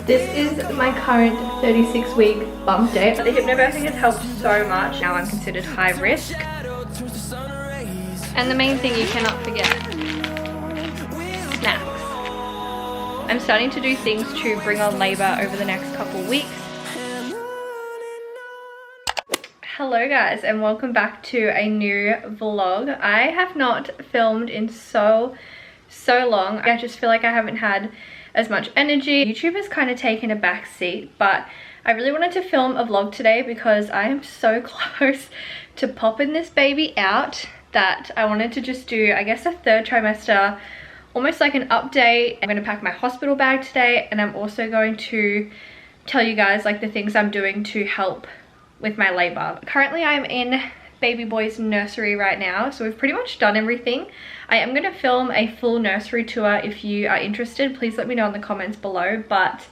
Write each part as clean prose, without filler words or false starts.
This is my current 36-week bump date. The hypnobirthing has helped so much. Now I'm considered high risk. And the main thing you cannot forget, snacks. I'm starting to do things to bring on labour over the next couple weeks. Hello guys, and welcome back to a new vlog. I have not filmed in so long. I just feel like I haven't had as much energy. YouTube has kind of taken a back seat, but I really wanted to film a vlog today because I am so close to popping this baby out that I wanted to just do, I guess, a third trimester, almost like an update. I'm going to pack my hospital bag today, and I'm also going to tell you guys like the things I'm doing to help with my labor. Currently I'm in baby boy's nursery right now, so we've pretty much done everything. I am going to film a full nursery tour. If you are interested, please let me know in the comments below. But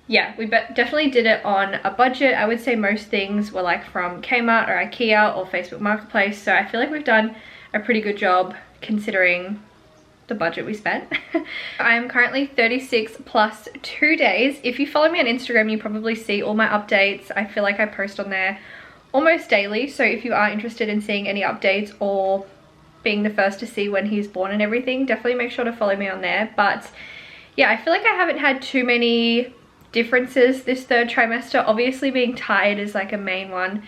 yeah, we definitely did it on a budget. I would say most things were like from Kmart or Ikea or Facebook Marketplace, so I feel like we've done a pretty good job considering the budget we spent. I'm currently 36 plus 2 days. If you follow me on Instagram, you probably see all my updates. I feel like I post on there almost daily, so if you are interested in seeing any updates or being the first to see when he's born and everything, definitely make sure to follow me on there. But yeah, I feel like I haven't had too many differences this third trimester. Obviously being tired is like a main one.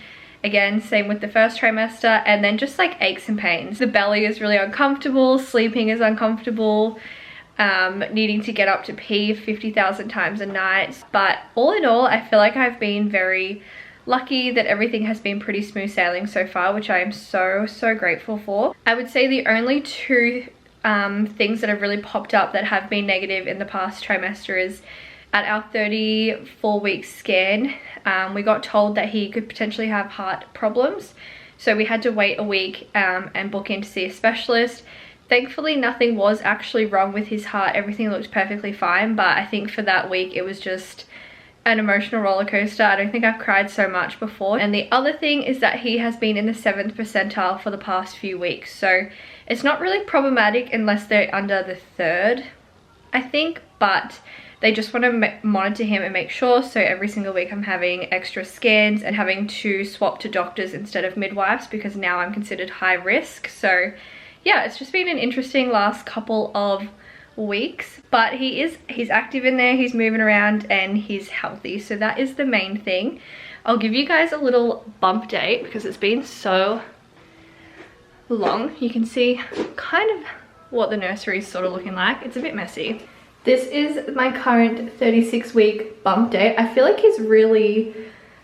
Again, same with the first trimester, and then just like aches and pains. The belly is really uncomfortable, sleeping is uncomfortable, needing to get up to pee 50,000 times a night. But all in all, I feel like I've been very lucky that everything has been pretty smooth sailing so far, which I am so grateful for. I would say the only two things that have really popped up that have been negative in the past trimester is at our 34-week scan, we got told that he could potentially have heart problems. So we had to wait a week and book in to see a specialist. Thankfully, nothing was actually wrong with his heart. Everything looked perfectly fine. But I think for that week, it was just an emotional roller coaster. I don't think I've cried so much before. And the other thing is that he has been in the 7th percentile for the past few weeks. So it's not really problematic unless they're under the 3rd, I think. But they just want to monitor him and make sure. So every single week I'm having extra scans and having to swap to doctors instead of midwives because now I'm considered high risk. So yeah, it's just been an interesting last couple of weeks, but he's active in there, he's moving around, and he's healthy. So that is the main thing. I'll give you guys a little bump date because it's been so long. You can see kind of what the nursery is sort of looking like. It's a bit messy. This is my current 36-week bump date. I feel like he's really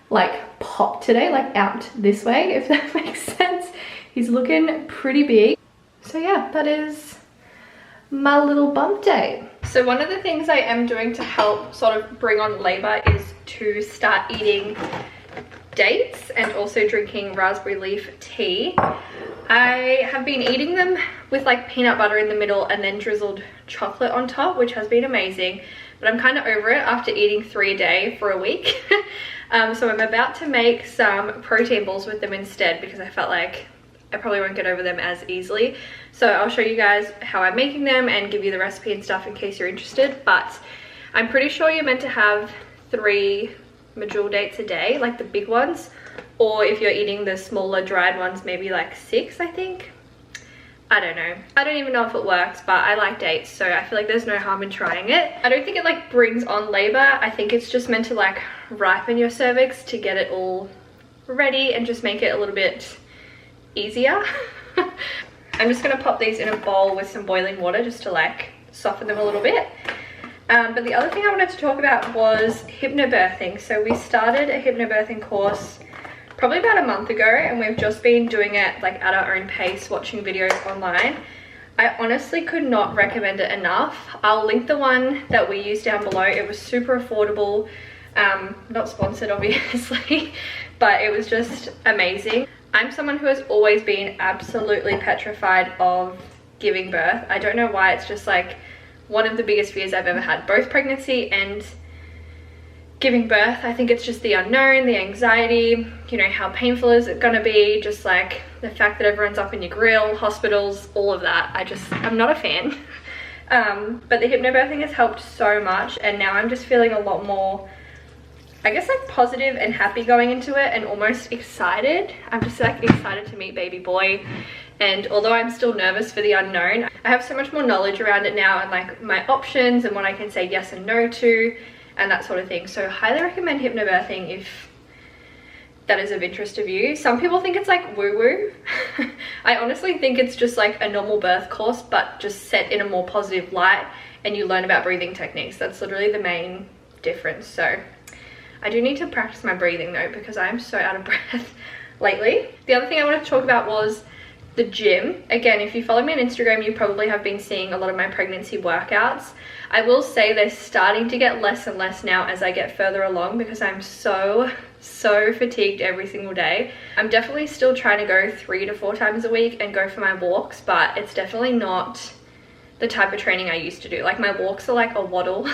like popped today, like out this way, if that makes sense. He's looking pretty big. So yeah, that is my little bump date. So one of the things I am doing to help sort of bring on labor is to start eating dates and also drinking raspberry leaf tea. I have been eating them with like peanut butter in the middle and then drizzled chocolate on top, which has been amazing, but I'm kind of over it after eating 3 a day for a week. So I'm about to make some protein balls with them instead because I felt like I probably won't get over them as easily. So I'll show you guys how I'm making them and give you the recipe and stuff in case you're interested. But I'm pretty sure you're meant to have 3 medjool dates a day, like the big ones, or if you're eating the smaller dried ones, maybe like 6, I think. I don't know. I don't even know if it works, but I like dates, so I feel like there's no harm in trying it. I don't think it like brings on labor. I think it's just meant to like ripen your cervix to get it all ready and just make it a little bit easier. I'm just gonna pop these in a bowl with some boiling water just to like soften them a little bit. But the other thing I wanted to talk about was hypnobirthing. So we started a hypnobirthing course probably about a month ago, and we've just been doing it like at our own pace, watching videos online. I honestly could not recommend it enough. I'll link the one that we used down below. It was super affordable. Not sponsored obviously, but it was just amazing. I'm someone who has always been absolutely petrified of giving birth. I don't know why, it's just like one of the biggest fears I've ever had, both pregnancy and giving birth. I think it's just the unknown, the anxiety, you know, how painful is it gonna be, just like the fact that everyone's up in your grill, hospitals, all of that. I'm not a fan. But the hypnobirthing has helped so much, and now I'm just feeling a lot more, I guess, like positive and happy going into it, and almost excited. I'm just like excited to meet baby boy. And although I'm still nervous for the unknown, I have so much more knowledge around it now, and like my options and what I can say yes and no to and that sort of thing. So highly recommend hypnobirthing if that is of interest of you. Some people think it's like woo-woo. I honestly think it's just like a normal birth course, but just set in a more positive light, and you learn about breathing techniques. That's literally the main difference. So I do need to practice my breathing though, because I'm so out of breath lately. The other thing I wanted to talk about was the gym. Again, if you follow me on Instagram, you probably have been seeing a lot of my pregnancy workouts. I will say they're starting to get less and less now as I get further along, because I'm so fatigued every single day. I'm definitely still trying to go 3 to 4 times a week and go for my walks, but it's definitely not the type of training I used to do. Like my walks are like a waddle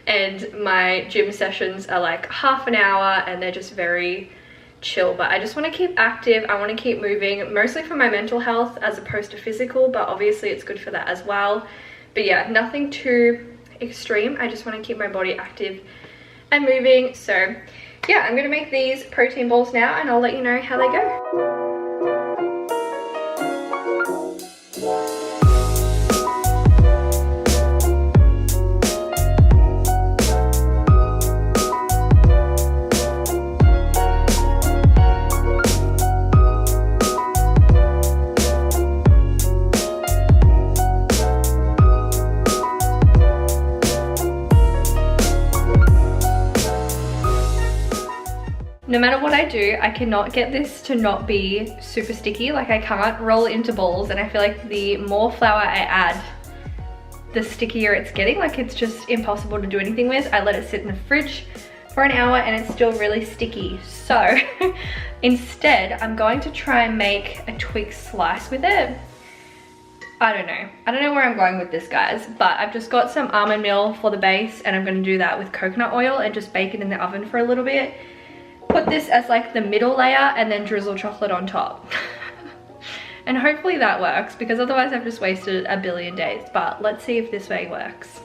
and my gym sessions are like half an hour, and they're just very chill. But I just want to keep active. I want to keep moving, mostly for my mental health as opposed to physical, but obviously it's good for that as well. But yeah, nothing too extreme. I just want to keep my body active and moving. So yeah, I'm gonna make these protein balls now, and I'll let you know how they go. No matter what I do, I cannot get this to not be super sticky. Like I can't roll it into balls, and I feel like the more flour I add, the stickier it's getting. Like it's just impossible to do anything with. I let it sit in the fridge for an hour and it's still really sticky. So instead, I'm going to try and make a twig slice with it. I don't know where I'm going with this, guys, but I've just got some almond meal for the base, and I'm gonna do that with coconut oil and just bake it in the oven for a little bit. Put this as like the middle layer and then drizzle chocolate on top. And hopefully that works, because otherwise I've just wasted a billion days. But let's see if this way works.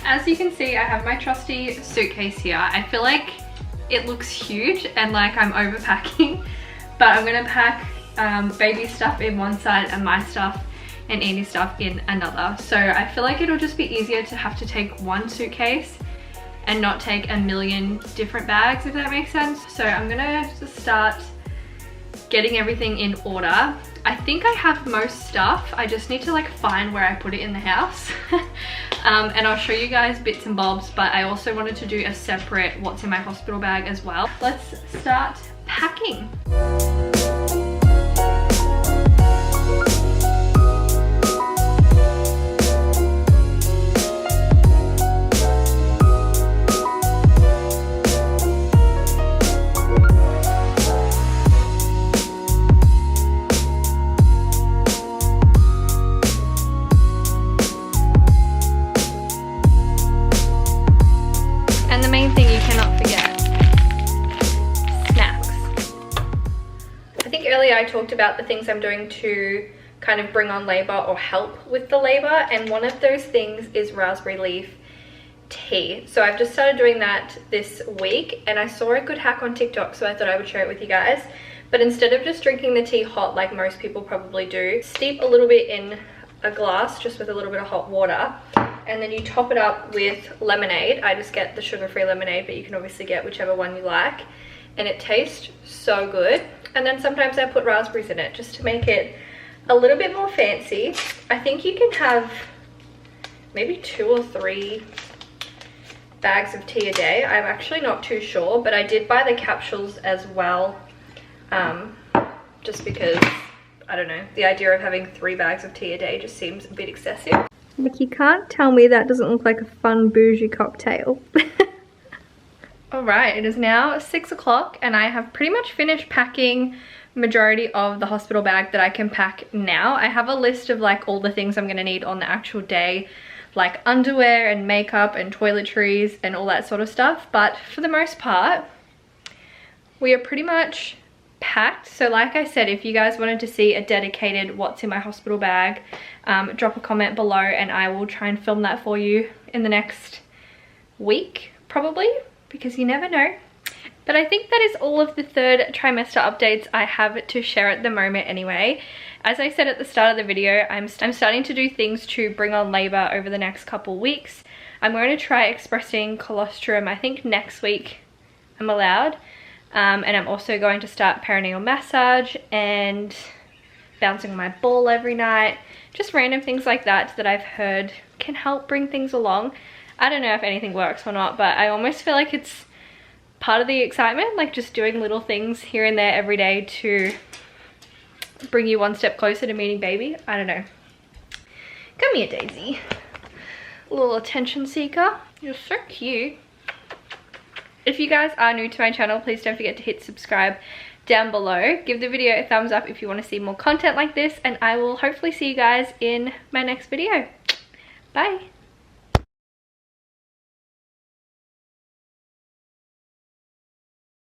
As you can see, I have my trusty suitcase here. I feel like it looks huge and like I'm overpacking, but I'm gonna pack baby stuff in one side and my stuff and Annie's stuff in another. So I feel like it'll just be easier to have to take one suitcase and not take a million different bags, if that makes sense. So I'm gonna just start getting everything in order. I think I have most stuff. I just need to like find where I put it in the house. And I'll show you guys bits and bobs, but I also wanted to do a separate what's in my hospital bag as well. Let's start packing. I talked about the things I'm doing to kind of bring on labor or help with the labor, and one of those things is raspberry leaf tea. So I've just started doing that this week, and I saw a good hack on TikTok, so I thought I would share it with you guys. But instead of just drinking the tea hot like most people probably do, steep a little bit in a glass just with a little bit of hot water, and then you top it up with lemonade. I just get the sugar-free lemonade, but you can obviously get whichever one you like, and it tastes so good. And then sometimes I put raspberries in it just to make it a little bit more fancy. I think you can have maybe 2 or 3 bags of tea a day. I'm actually not too sure, but I did buy the capsules as well, just because, I don't know, the idea of having 3 bags of tea a day just seems a bit excessive. Like, you can't tell me that doesn't look like a fun bougie cocktail. Alright, it is now 6 o'clock and I have pretty much finished packing majority of the hospital bag that I can pack now. I have a list of like all the things I'm gonna need on the actual day, like underwear and makeup and toiletries and all that sort of stuff, but for the most part we are pretty much packed. So like I said, if you guys wanted to see a dedicated what's in my hospital bag, drop a comment below and I will try and film that for you in the next week probably, because you never know. But I think that is all of the third trimester updates I have to share at the moment anyway. As I said at the start of the video, I'm starting to do things to bring on labour over the next couple weeks. I'm going to try expressing colostrum, I think next week I'm allowed. And I'm also going to start perineal massage and bouncing my ball every night. Just random things like that that I've heard can help bring things along. I don't know if anything works or not, but I almost feel like it's part of the excitement, like just doing little things here and there every day to bring you one step closer to meeting baby. I don't know. Come here, Daisy. Little attention seeker. You're so cute. If you guys are new to my channel, please don't forget to hit subscribe down below. Give the video a thumbs up if you want to see more content like this, and I will hopefully see you guys in my next video. Bye.